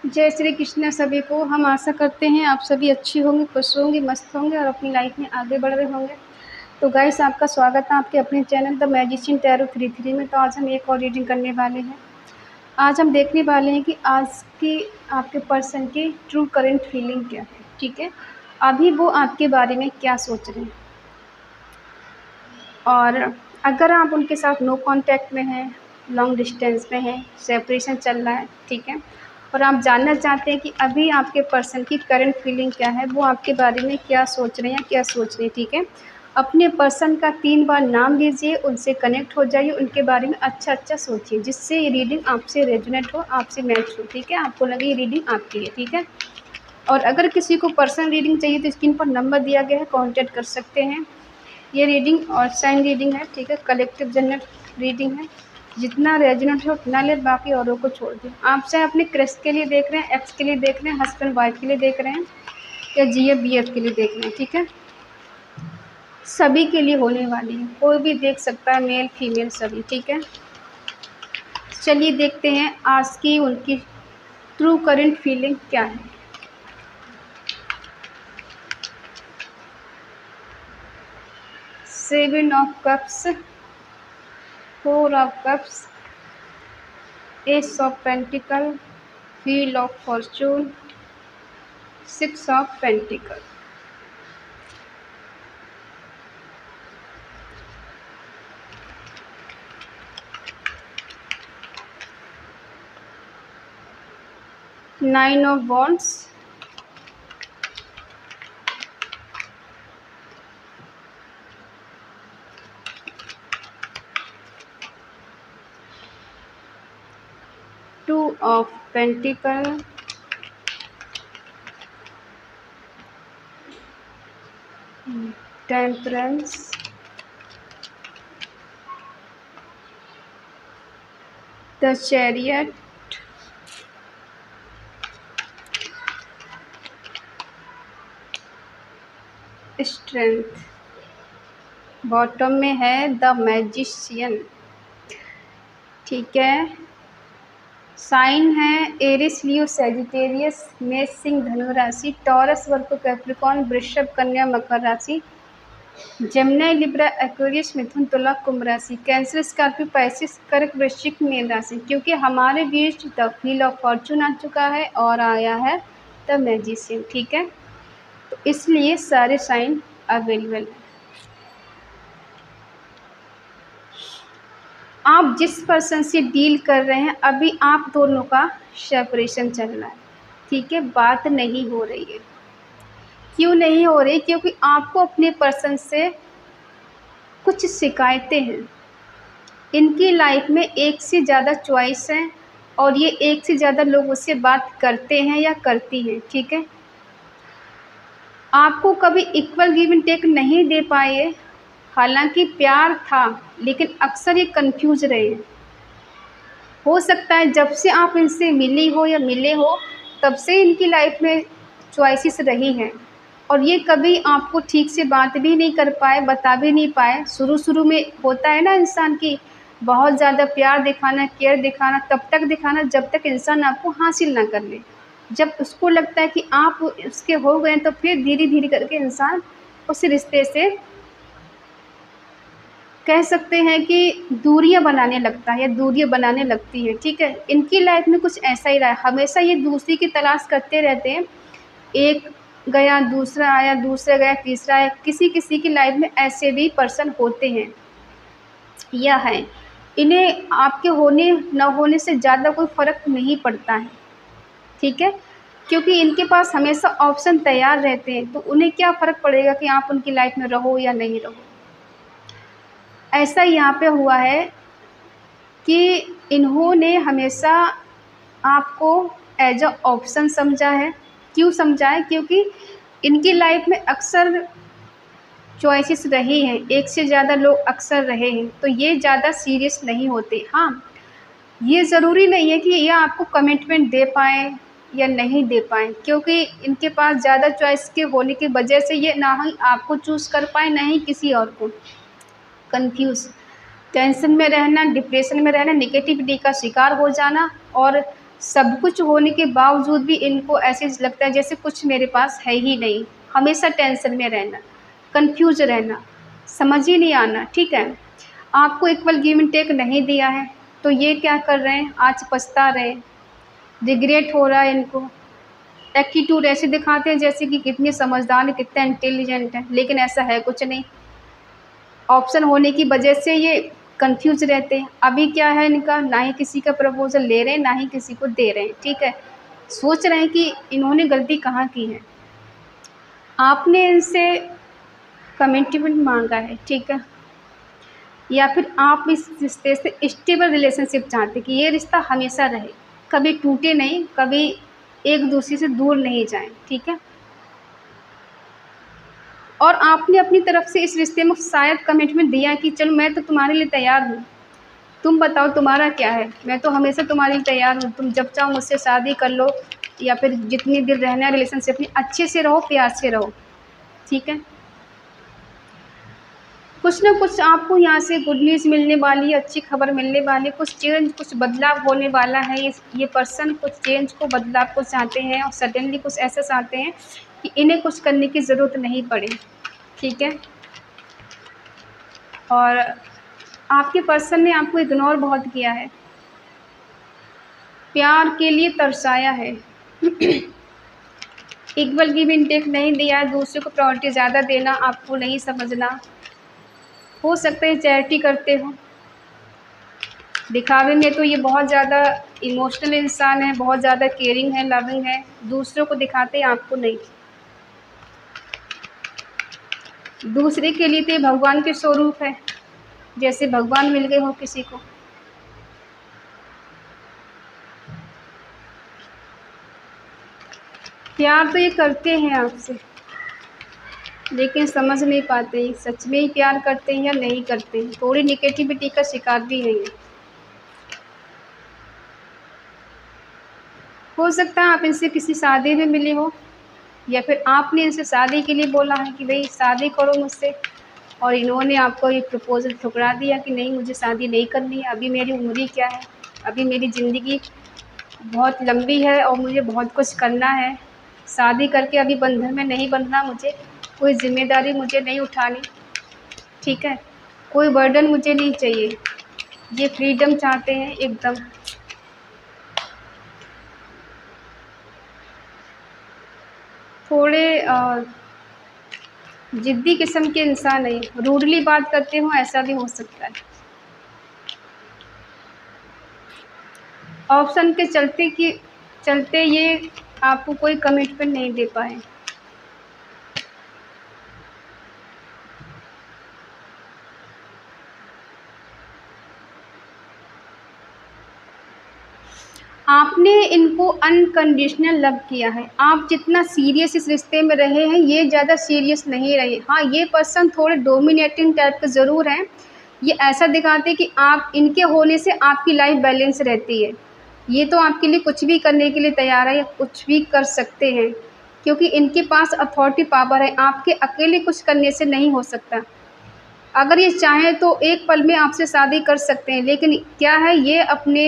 जय श्री कृष्ण सभी को। हम आशा करते हैं आप सभी अच्छे होंगे, खुश होंगे, मस्त होंगे और अपनी लाइफ में आगे बढ़ रहे होंगे। तो गाइस, आपका स्वागत है आपके अपने चैनल द मैजिशियन टैरो 33 में। तो आज हम एक और रीडिंग करने वाले हैं। आज हम देखने वाले हैं कि आज की आपके पर्सन की ट्रू करंट फीलिंग क्या है। ठीक है, अभी वो आपके बारे में क्या सोच रहे हैं, और अगर आप उनके साथ नो कांटेक्ट में हैं, लॉन्ग डिस्टेंस में हैं, सेपरेशन चल रहा है, ठीक है, और आप जानना चाहते हैं कि अभी आपके पर्सन की करंट फीलिंग क्या है, वो आपके बारे में क्या सोच रहे हैं, क्या सोच रहे हैं। ठीक है, अपने पर्सन का 3 बार नाम लीजिए, उनसे कनेक्ट हो जाइए, उनके बारे में अच्छा सोचिए, जिससे ये रीडिंग आपसे रेजोनेट हो, आपसे मैच हो। ठीक है, आपको लगे ये रीडिंग आपकी है। ठीक है, और अगर किसी को पर्सनल रीडिंग चाहिए तो स्क्रीन पर नंबर दिया गया है, कॉन्टैक्ट कर सकते हैं। ये रीडिंग और साइन रीडिंग है। ठीक है, कलेक्टिव जनरल रीडिंग है। जितना रेजोनेट हो उतना ले, बाकी औरों को छोड़ दें। आप चाहे अपने क्रश के लिए देख रहे हैं, एक्स के लिए देख रहे हैं, हस्बैंड वाइफ के लिए देख रहे हैं, या जीएफ बीएफ के लिए देख रहे हैं। ठीक है, सभी के लिए होने वाली है, कोई भी देख सकता है, मेल फीमेल सभी। ठीक है, चलिए देखते हैं आज की उनकी ट्रू करंट फीलिंग क्या है। Seven of cups, 4 of cups, S of pentacle, wheel of Fortune, 6 of pentacle. Nine of wands, two of pentacle, temperance, the chariot, strength. Bottom में है द मैजिशियन। ठीक है, साइन है एरिस, लियो, Sagittarius, मेष, सिंह, धनु राशि, टॉरस, वर्गो, कैप्रिकॉर्न, वृषभ, कन्या, मकर राशि, जेमिनी, लिब्रा, एक्वेरियस, मिथुन, तुला, कुंभ राशि, कैंसर, स्कॉर्पियो, पाइसिस, कर्क, वृश्चिक, मीन राशि। क्योंकि हमारे बीच द व्हील ऑफ फॉर्चून आ चुका है और आया है द मैजिशियन। ठीक है, तो इसलिए सारे साइन अवेलेबल है। आप जिस पर्सन से डील कर रहे हैं, अभी आप दोनों का सेपरेशन चल रहा है। ठीक है, बात नहीं हो रही है। क्यों नहीं हो रही? क्योंकि आपको अपने पर्सन से कुछ शिकायतें हैं। इनकी लाइफ में एक से ज़्यादा चॉइस है और ये एक से ज़्यादा लोग उससे बात करते हैं या करती हैं। ठीक है, आपको कभी इक्वल गिव एंड टेक नहीं दे पाए। हालांकि प्यार था, लेकिन अक्सर ये कंफ्यूज रहे। हो सकता है जब से आप इनसे मिली हो या मिले हो, तब से इनकी लाइफ में चॉइसेस रही हैं और ये कभी आपको ठीक से बात भी नहीं कर पाए, बता भी नहीं पाए। शुरू में होता है ना इंसान की बहुत ज़्यादा प्यार दिखाना, केयर दिखाना, तब तक दिखाना जब तक इंसान आपको हासिल ना कर ले। जब उसको लगता है कि आप उसके हो गए, तो फिर धीरे धीरे करके इंसान उस रिश्ते से कह सकते हैं कि दूरियां बनाने लगता है या दूरियां बनाने लगती है। ठीक है, इनकी लाइफ में कुछ ऐसा ही रहा है। हमेशा ये दूसरी की तलाश करते रहते हैं। एक गया, दूसरा आया, दूसरा गया, तीसरा आया। किसी किसी की लाइफ में ऐसे भी पर्सन होते हैं या है। इन्हें आपके होने न होने से ज़्यादा कोई फ़र्क नहीं पड़ता है। ठीक है, क्योंकि इनके पास हमेशा ऑप्शन तैयार रहते हैं, तो उन्हें क्या फ़र्क पड़ेगा कि आप उनकी लाइफ में रहो या नहीं रहो। ऐसा यहाँ पे हुआ है कि इन्होंने हमेशा आपको एज अ ऑप्शन समझा है। क्यों समझा है? क्योंकि इनकी लाइफ में अक्सर चॉइसेस रही हैं, एक से ज़्यादा लोग अक्सर रहे हैं, तो ये ज़्यादा सीरियस नहीं होते। हाँ, ये ज़रूरी नहीं है कि ये आपको कमिटमेंट दे पाएँ या नहीं दे पाएँ, क्योंकि इनके पास ज़्यादा चॉइस के होने की वजह से ये ना ही आपको चूज़ कर पाए, ना ही किसी और को। टेंशन में रहना, डिप्रेशन में रहना, नेगेटिविटी का शिकार हो जाना और सब कुछ होने के बावजूद भी इनको ऐसे लगता है जैसे कुछ मेरे पास है ही नहीं। हमेशा टेंशन में रहना, कंफ्यूज रहना, समझ ही नहीं आना, ठीक है। आपको इक्वल गिव एंड टेक नहीं दिया है तो ये क्या कर रहे हैं, आज पछता रहे हैं, रिग्रेट हो रहा है इनको। एटीट्यूड ऐसे दिखाते हैं जैसे कि कितने समझदार हैं, कितने इंटेलिजेंट हैं, लेकिन ऐसा है कुछ नहीं। ऑप्शन होने की वजह से ये कंफ्यूज रहते हैं। अभी क्या है इनका, ना ही किसी का प्रपोजल ले रहे हैं, ना ही किसी को दे रहे हैं, ठीक है। सोच रहे हैं कि इन्होंने गलती कहाँ की है। आपने इनसे कमिटमेंट मांगा है, ठीक है, या फिर आप इस रिश्ते से स्टेबल रिलेशनशिप चाहते कि ये रिश्ता हमेशा रहे, कभी टूटे नहीं, कभी एक दूसरे से दूर नहीं जाएं, ठीक है। और आपने अपनी तरफ से इस रिश्ते में शायद कमिटमेंट दिया कि चलो मैं तो तुम्हारे लिए तैयार हूँ, तुम बताओ तुम्हारा क्या है, मैं तो हमेशा तुम्हारे लिए तैयार हूँ, तुम जब चाहो मुझसे शादी कर लो, या फिर जितनी देर रहना है रिलेशनशिप में अच्छे से रहो, प्यार से रहो, ठीक है। कुछ ना कुछ आपको यहाँ से गुड न्यूज़ मिलने वाली है, अच्छी खबर मिलने वाली है, कुछ चेंज, कुछ बदलाव होने वाला है। ये पर्सन कुछ चेंज को, बदलाव को चाहते हैं और सडनली कुछ ऐसा चाहते हैं कि इन्हें कुछ करने की ज़रूरत नहीं पड़े, ठीक है। और आपके पर्सन ने आपको इग्नोर बहुत किया है, प्यार के लिए तरसाया है, इक्वल गिव एंड टेक नहीं दिया है, दूसरे को प्रायोरिटी ज़्यादा देना आपको नहीं समझना। हो सकता है चैरिटी करते हो, दिखावे में तो ये बहुत ज़्यादा इमोशनल इंसान है, बहुत ज़्यादा केयरिंग है, लविंग है, दूसरों को दिखाते हैं, आपको नहीं। दूसरे के लिए तो ये भगवान के स्वरूप है, जैसे भगवान मिल गए हो किसी को। प्यार तो ये करते हैं आपसे, लेकिन समझ नहीं पाते सच में ही प्यार करते हैं या नहीं करते हैं। थोड़ी निगेटिविटी का शिकार भी है ये। हो सकता है आप इनसे किसी शादी में मिले हो, या फिर आपने इनसे शादी के लिए बोला है कि भाई शादी करो मुझसे, और इन्होंने आपको ये प्रपोज़ल ठुकरा दिया कि नहीं मुझे शादी नहीं करनी है, अभी मेरी उम्र ही क्या है, अभी मेरी ज़िंदगी बहुत लंबी है और मुझे बहुत कुछ करना है, शादी करके अभी बंधन में नहीं बंधना, मुझे कोई ज़िम्मेदारी मुझे नहीं उठानी, ठीक है, कोई बर्डन मुझे नहीं चाहिए। ये फ्रीडम चाहते हैं एकदम। थोड़े ज़िद्दी किस्म के इंसान है, रूडली बात करते हो, ऐसा भी हो सकता है। ऑप्शन के चलते ये आपको कोई कमिटमेंट नहीं दे पाए। आपने इनको अनकंडीशनल लव किया है। आप जितना सीरियस इस रिश्ते में रहे हैं, ये ज़्यादा सीरियस नहीं रहे। हाँ, ये पर्सन थोड़े डोमिनेटिंग टाइप के ज़रूर हैं। ये ऐसा दिखाते हैं कि आप इनके होने से आपकी लाइफ बैलेंस रहती है। ये तो आपके लिए कुछ भी करने के लिए तैयार है, या कुछ भी कर सकते हैं, क्योंकि इनके पास अथॉरिटी पावर है। आपके अकेले कुछ करने से नहीं हो सकता। अगर ये चाहें तो एक पल में आपसे शादी कर सकते हैं, लेकिन क्या है, ये अपने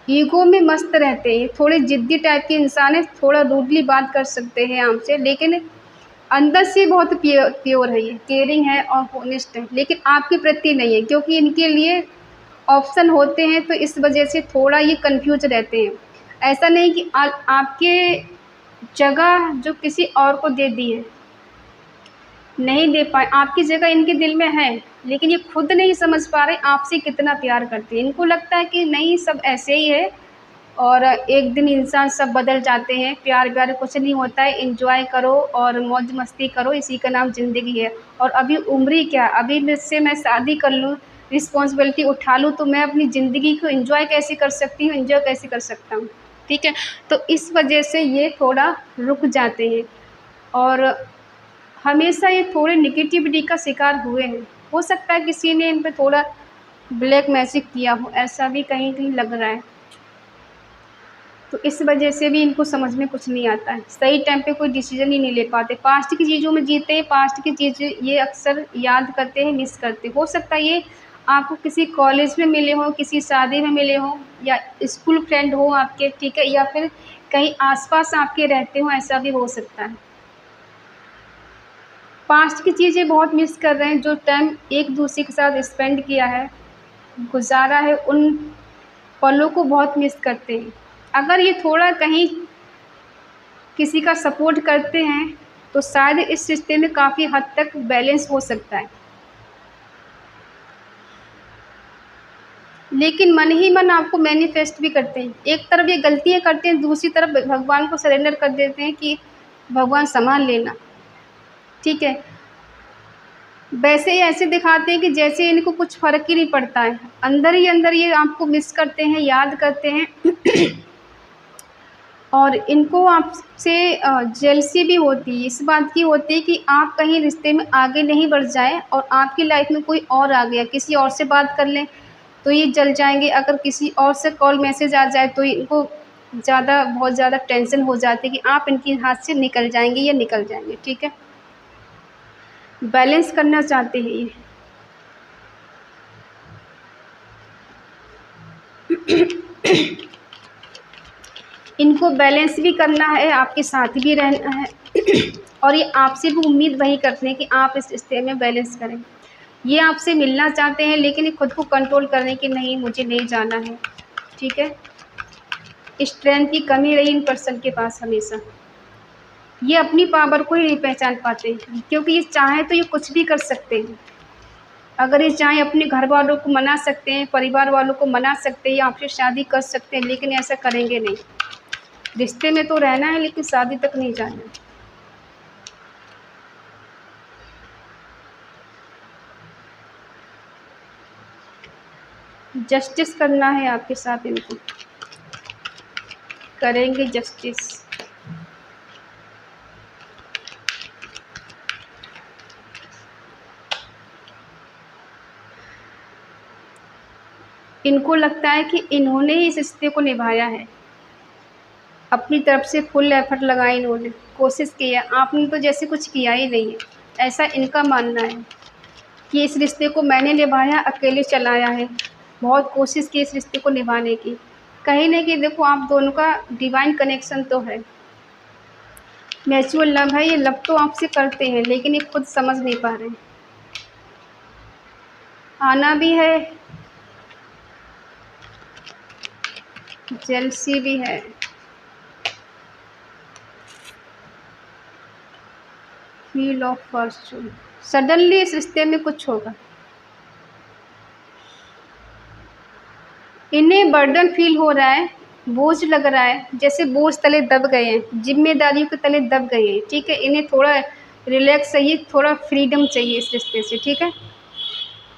ईगो में मस्त रहते हैं। थोड़े ज़िद्दी टाइप के इंसान हैं, थोड़ा रूडली बात कर सकते हैं आपसे, लेकिन अंदर से बहुत प्योर है, ये केयरिंग है और होनेस्ट है, लेकिन आपके प्रति नहीं है, क्योंकि इनके लिए ऑप्शन होते हैं, तो इस वजह से थोड़ा ये कंफ्यूज रहते हैं। ऐसा नहीं कि आपके जगह जो किसी और को दे दी है, नहीं दे पाए, आपकी जगह इनके दिल में है, लेकिन ये खुद नहीं समझ पा रहे आपसे कितना प्यार करते हैं। इनको लगता है कि नहीं, सब ऐसे ही है और एक दिन इंसान सब बदल जाते हैं, प्यार व्यार कुछ नहीं होता है, एंजॉय करो और मौज मस्ती करो, इसी का नाम ज़िंदगी है। और अभी उम्र ही क्या, अभी मुझसे मैं शादी कर लूँ, रिस्पॉन्सिबिलिटी उठा लूँ, तो मैं अपनी ज़िंदगी को एंजॉय कैसे कर सकती हूँ, एंजॉय कैसे कर सकता हूँ, ठीक है। तो इस वजह से ये थोड़ा रुक जाते हैं, और हमेशा ये थोड़े निगेटिविटी का शिकार हुए हैं। हो सकता है किसी ने इन पे थोड़ा ब्लैक मैजिक किया हो, ऐसा भी कहीं कहीं लग रहा है। तो इस वजह से भी इनको समझ में कुछ नहीं आता है, सही टाइम पे कोई डिसीजन ही नहीं ले पाते, पास्ट की चीज़ों में जीते हैं, पास्ट की चीज़ें ये अक्सर याद करते हैं, मिस करते हैं। हो सकता है ये आपको किसी कॉलेज में मिले हों, किसी शादी में मिले हों, या स्कूल फ्रेंड हो आपके, ठीक है, या फिर कहीं आसपास आपके रहते हों, ऐसा भी हो सकता है। पास्ट की चीज़ें बहुत मिस कर रहे हैं, जो टाइम एक दूसरे के साथ स्पेंड किया है, गुजारा है, उन पलों को बहुत मिस करते हैं। अगर ये थोड़ा कहीं किसी का सपोर्ट करते हैं तो शायद इस रिश्ते में काफ़ी हद तक बैलेंस हो सकता है। लेकिन मन ही मन आपको मैनिफेस्ट भी करते हैं। एक तरफ ये गलतियाँ करते हैं, दूसरी तरफ भगवान को सरेंडर कर देते हैं कि भगवान सँभाल लेना, ठीक है। वैसे ही ऐसे दिखाते हैं कि जैसे इनको कुछ फ़र्क ही नहीं पड़ता है। अंदर ही अंदर ये आपको मिस करते हैं, याद करते हैं और इनको आपसे जेलसी भी होती है, इस बात की होती है कि आप कहीं रिश्ते में आगे नहीं बढ़ जाएँ और आपकी लाइफ़ में कोई और आ गया, किसी और से बात कर लें तो ये जल जाएँगे, अगर किसी और से कॉल मैसेज आ जाए तो इनको बहुत ज़्यादा टेंशन हो जाती है कि आप इनके हाथ से निकल जाएँगे या निकल जाएँगे, ठीक है। बैलेंस करना चाहते हैं ये। इनको बैलेंस भी करना है, आपके साथ भी रहना है और ये आपसे भी उम्मीद वही करते हैं कि आप इस रिश्ते में बैलेंस करें। ये आपसे मिलना चाहते हैं लेकिन ये खुद को कंट्रोल करें कि नहीं, मुझे नहीं जाना है, ठीक है। स्ट्रेंथ की कमी रही इन पर्सन के पास हमेशा। ये अपनी पावर को ही नहीं पहचान पाते, क्योंकि ये चाहें तो ये कुछ भी कर सकते हैं। अगर ये चाहें अपने घर वालों को मना सकते हैं, परिवार वालों को मना सकते हैं या आपसे शादी कर सकते हैं, लेकिन ऐसा करेंगे नहीं। रिश्ते में तो रहना है लेकिन शादी तक नहीं जाना है। जस्टिस करना है आपके साथ, इनको करेंगे जस्टिस। इनको लगता है कि इन्होंने ही इस रिश्ते को निभाया है, अपनी तरफ से फुल एफर्ट लगाए, इन्होंने कोशिश की है, आपने तो जैसे कुछ किया ही नहीं है, ऐसा इनका मानना है कि इस रिश्ते को मैंने निभाया, अकेले चलाया है, बहुत कोशिश की इस रिश्ते को निभाने की। कहीं न कहीं देखो आप दोनों का डिवाइन कनेक्शन तो है, म्यूचुअल लव है, ये लव तो आपसे करते हैं लेकिन ये खुद समझ नहीं पा रहे हैं। आना भी है, जेलसी भी है, व्हील ऑफ फॉर्च्यून। सडनली इस रिश्ते में कुछ होगा, इन्हें बर्डन फील हो रहा है, बोझ लग रहा है, जैसे बोझ तले दब गए हैं, जिम्मेदारियों के तले दब गए हैं, ठीक है। इन्हें थोड़ा रिलैक्स चाहिए, थोड़ा फ्रीडम चाहिए इस रिश्ते से, ठीक है।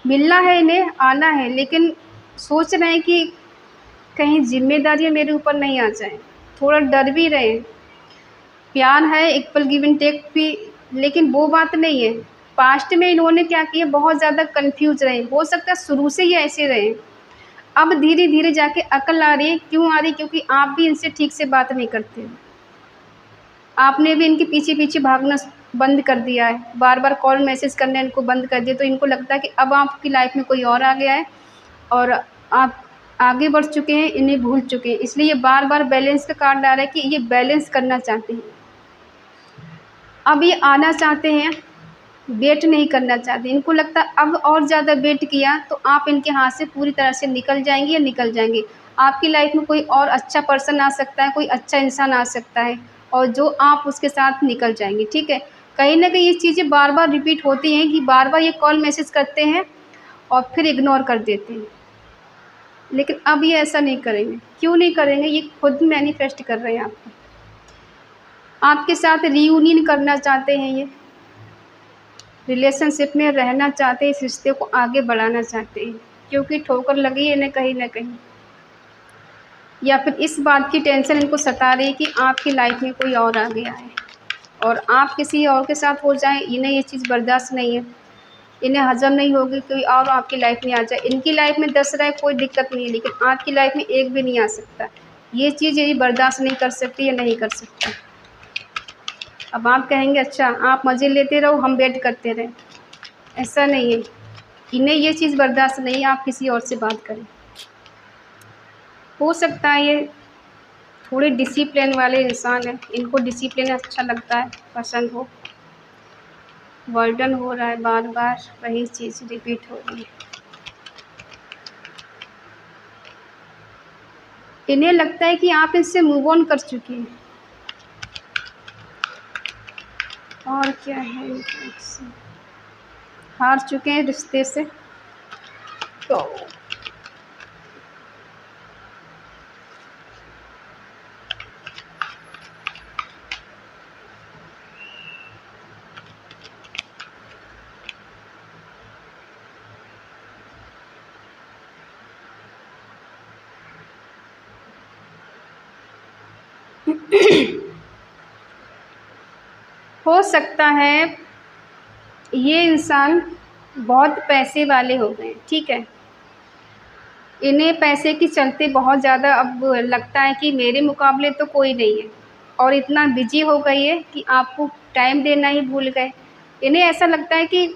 मिलना है, इन्हें आना है, लेकिन सोच रहे हैं कि कहीं जिम्मेदारियाँ मेरे ऊपर नहीं आ जाएं, थोड़ा डर भी रहे हैं। प्यार है, इक्वल गिव एंड टेक भी, लेकिन वो बात नहीं है। पास्ट में इन्होंने क्या किया, बहुत ज़्यादा कंफ्यूज रहे, हो सकता है शुरू से ही ऐसे रहे। अब धीरे धीरे जाके अकल आ रही है, क्यों आ रही, क्योंकि आप भी इनसे ठीक से बात नहीं करते हो, आपने भी इनके पीछे पीछे भागना बंद कर दिया है, बार बार कॉल मैसेज करना इनको बंद कर दिया, तो इनको लगता है कि अब आपकी लाइफ में कोई और आ गया है और आप आगे बढ़ चुके हैं, इन्हें भूल चुके हैं, इसलिए ये बार बार बैलेंस का कार्ड आ रहा है कि ये बैलेंस करना चाहते हैं। अब ये आना चाहते हैं, वेट नहीं करना चाहते, इनको लगता है अब और ज़्यादा वेट किया तो आप इनके हाथ से पूरी तरह से निकल जाएंगे या निकल जाएंगे। आपकी लाइफ में कोई और अच्छा पर्सन आ सकता है, कोई अच्छा इंसान आ सकता है और जो आप उसके साथ निकल जाएंगे, ठीक है। कहीं ना कहीं ये चीज़ें बार बार रिपीट होती हैं कि बार बार ये कॉल मैसेज करते हैं और फिर इग्नोर कर देते हैं, लेकिन अब ये ऐसा नहीं करेंगे। क्यों नहीं करेंगे, ये खुद मैनिफेस्ट कर रहे हैं आपको, आपके साथ रीयूनियन करना चाहते हैं, ये रिलेशनशिप में रहना चाहते हैं, इस रिश्ते को आगे बढ़ाना चाहते हैं, क्योंकि ठोकर लगी है इन्हें कहीं ना कहीं, या फिर इस बात की टेंशन इनको सता रही है कि आपकी लाइफ में कोई और आ गया है और आप किसी और के साथ हो जाएं, इन्हें ये चीज़ बर्दाश्त नहीं है, इन्हें हजम नहीं होगी कोई और आपकी लाइफ में आ जाए। इनकी लाइफ में 10 रहे कोई दिक्कत नहीं है, लेकिन आपकी लाइफ में एक भी नहीं आ सकता, ये चीज़ ये बर्दाश्त नहीं कर सकती या नहीं कर सकती। अब आप कहेंगे अच्छा आप मज़े लेते रहो, हम वेट करते रहें, ऐसा नहीं है। इन्हें ये चीज़ बर्दाश्त नहीं आप किसी और से बात करें। हो सकता है ये थोड़े डिसिप्लिन वाले इंसान हैं, इनको डिसिप्लिन अच्छा लगता है, पसंद हो। वर्डन हो रहा है, बार बार वही चीज़ रिपीट हो रही है। इन्हें लगता है कि आप इससे मूव ऑन कर चुकी हैं। और क्या है, हार चुके हैं रिश्ते से। तो हो सकता है ये इंसान बहुत पैसे वाले हो गए, ठीक है। इन्हें पैसे के चलते बहुत ज़्यादा अब लगता है कि मेरे मुकाबले तो कोई नहीं है, और इतना बिजी हो गई है कि आपको टाइम देना ही भूल गए। इन्हें ऐसा लगता है कि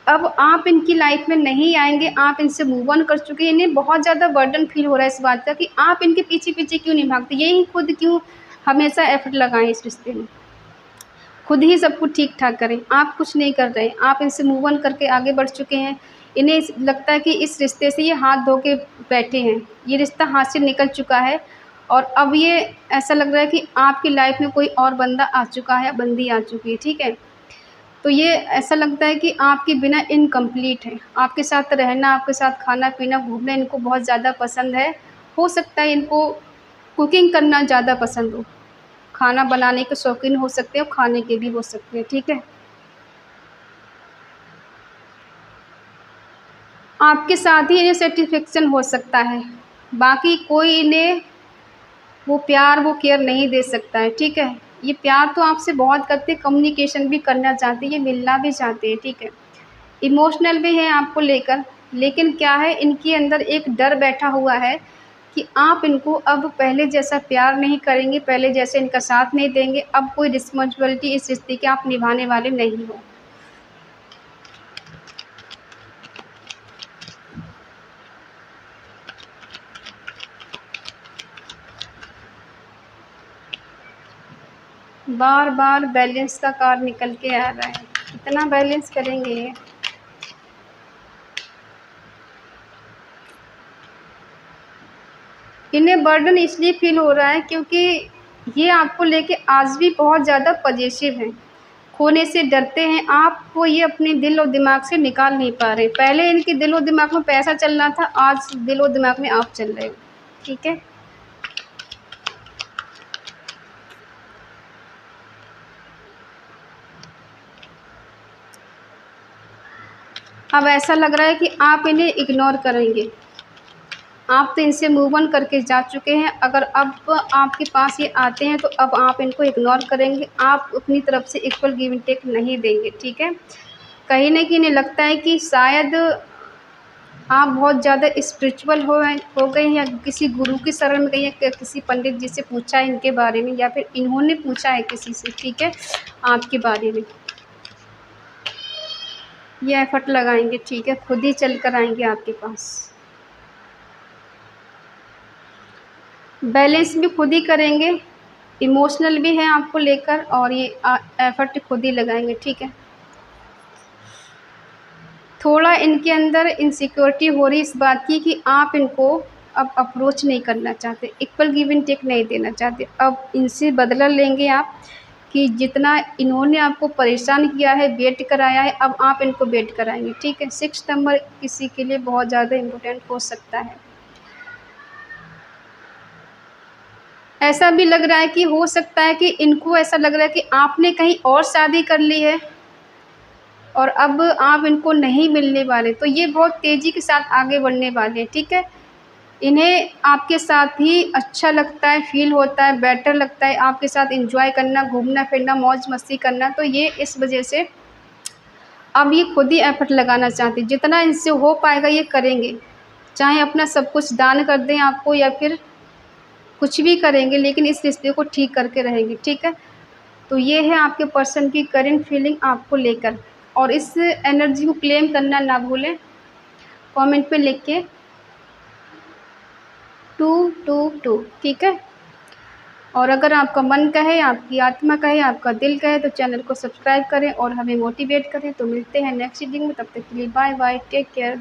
अब आप इनकी लाइफ में नहीं आएंगे, आप इनसे मूव ऑन कर चुके हैं। इन्हें बहुत ज़्यादा बर्डन फील हो रहा है इस बात का कि आप इनके पीछे पीछे क्यों नहीं भागते, यही खुद क्यों हमेशा एफर्ट लगाएं इस रिश्ते में, खुद ही सब कुछ ठीक ठाक करें। आप कुछ नहीं कर रहे, आप इनसे मूव ऑन करके आगे बढ़ चुके हैं। इन्हें लगता है कि इस रिश्ते से ये हाथ धो के बैठे हैं, ये रिश्ता हाथ से निकल चुका है, और अब ये ऐसा लग रहा है कि आपकी लाइफ में कोई और बंदा आ चुका है, बंदी आ चुकी है, ठीक है। तो ये ऐसा लगता है कि आपके बिना इनकम्प्लीट है। आपके साथ रहना, आपके साथ खाना पीना घूमना इनको बहुत ज़्यादा पसंद है। हो सकता है इनको कुकिंग करना ज़्यादा पसंद हो, खाना बनाने के शौकीन हो सकते हैं और खाने के भी हो सकते हैं, ठीक है। आपके साथ ही इन्हें सेटिस्फेक्शन हो सकता है, बाकी कोई इन्हें वो प्यार वो केयर नहीं दे सकता है, ठीक है। ये प्यार तो आपसे बहुत करते, कम्युनिकेशन भी करना चाहते हैं, ये मिलना भी चाहते हैं, ठीक है। इमोशनल भी है आपको लेकर, लेकिन क्या है इनके अंदर एक डर बैठा हुआ है कि आप इनको अब पहले जैसा प्यार नहीं करेंगे, पहले जैसे इनका साथ नहीं देंगे, अब कोई रिस्पॉन्सिबिलिटी इस रिश्ते की आप निभाने वाले नहीं हो। बार बार बैलेंस का कार्ड निकल के आ रहा है, कितना बैलेंस करेंगे ये। इन्हें बर्डन इसलिए फील हो रहा है क्योंकि ये आपको लेके आज भी बहुत ज़्यादा पजेसिव हैं, खोने से डरते हैं आपको, ये अपने दिल और दिमाग से निकाल नहीं पा रहे। पहले इनके दिल और दिमाग में पैसा चल रहा था, आज दिल और दिमाग में आप चल रहे हो, ठीक है। अब ऐसा लग रहा है कि आप इन्हें इग्नोर करेंगे, आप तो इनसे मूव ऑन करके जा चुके हैं। अगर अब आपके पास ये आते हैं तो अब आप इनको इग्नोर करेंगे, आप अपनी तरफ से इक्वल गिव एंड टेक नहीं देंगे, ठीक है। कहीं न कहीं इन्हें लगता है कि शायद आप बहुत ज़्यादा स्पिरिचुअल हो गए हैं, या किसी गुरु की शरण में गए हैं, किसी पंडित जी से पूछा है इनके बारे में, या फिर इन्होंने पूछा है किसी से, ठीक है, आपके बारे में। ये एफर्ट लगाएंगे, ठीक है, खुद ही चल कर आएंगे आपके पास। बैलेंस भी खुद ही करेंगे, इमोशनल भी है आपको लेकर, और ये एफर्ट खुद ही लगाएंगे, ठीक है। थोड़ा इनके अंदर इनसिक्योरिटी हो रही इस बात की कि आप इनको अब अप्रोच नहीं करना चाहते, इक्वल गिव एंड टेक नहीं देना चाहते। अब इनसे बदला लेंगे आप कि जितना इन्होंने आपको परेशान किया है, वेट कराया है, अब आप इनको वेट कराएंगे, ठीक है। 6 नंबर किसी के लिए बहुत ज़्यादा इम्पोर्टेंट हो सकता है। ऐसा भी लग रहा है कि हो सकता है कि इनको ऐसा लग रहा है कि आपने कहीं और शादी कर ली है और अब आप इनको नहीं मिलने वाले, तो ये बहुत तेज़ी के साथ आगे बढ़ने वाले हैं, ठीक है। इन्हें आपके साथ ही अच्छा लगता है, फ़ील होता है, बेटर लगता है आपके साथ एंजॉय करना, घूमना फिरना, मौज मस्ती करना, तो ये इस वजह से अब ये खुद ही एफर्ट लगाना चाहते हैं। जितना इनसे हो पाएगा ये करेंगे, चाहे अपना सब कुछ दान कर दें आपको या फिर कुछ भी करेंगे, लेकिन इस रिश्ते को ठीक करके रहेंगे, ठीक है। तो ये है आपके पर्सन की करंट फीलिंग आपको लेकर। और इस एनर्जी को क्लेम करना ना भूलें। कमेंट पे लिख के 222, ठीक है। और अगर आपका मन कहे, आपकी आत्मा कहे, आपका दिल कहे तो चैनल को सब्सक्राइब करें और हमें मोटिवेट करें। तो मिलते हैं नेक्स्ट रीडिंग में, तब तक के लिए बाय बाय, टेक केयर।